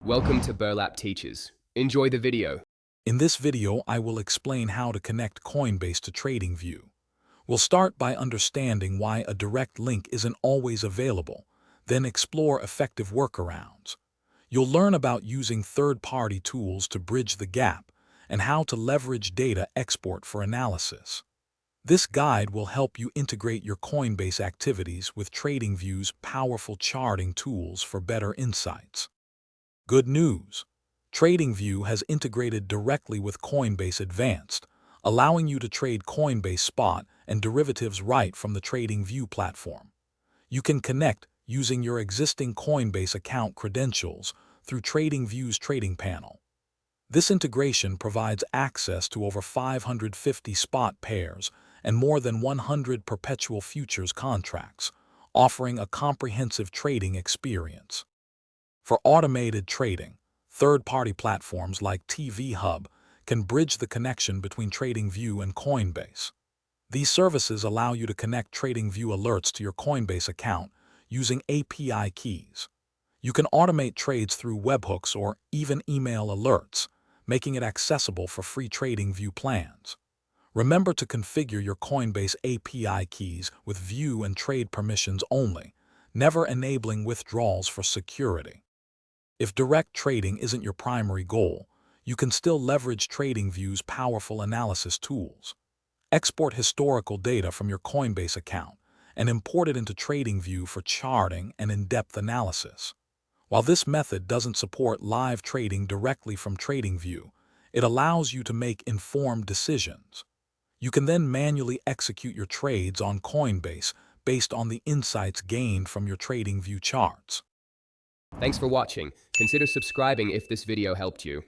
Welcome to Burlap Teachers. Enjoy the video. In this video, I will explain how to connect Coinbase to TradingView. We'll start by understanding why a direct link isn't always available, then explore effective workarounds. You'll learn about using third-party tools to bridge the gap and how to leverage data export for analysis. This guide will help you integrate your Coinbase activities with TradingView's powerful charting tools for better insights. Good news! TradingView has integrated directly with Coinbase Advanced, allowing you to trade Coinbase spot and derivatives right from the TradingView platform. You can connect using your existing Coinbase account credentials through TradingView's trading panel. This integration provides access to over 550 spot pairs and more than 100 perpetual futures contracts, offering a comprehensive trading experience. For automated trading, third-party platforms like TV Hub can bridge the connection between TradingView and Coinbase. These services allow you to connect TradingView alerts to your Coinbase account using API keys. You can automate trades through webhooks or even email alerts, making it accessible for free TradingView plans. Remember to configure your Coinbase API keys with view and trade permissions only, never enabling withdrawals for security. If direct trading isn't your primary goal, you can still leverage TradingView's powerful analysis tools. Export historical data from your Coinbase account and import it into TradingView for charting and in-depth analysis. While this method doesn't support live trading directly from TradingView, it allows you to make informed decisions. You can then manually execute your trades on Coinbase based on the insights gained from your TradingView charts. Thanks for watching. Consider subscribing if this video helped you.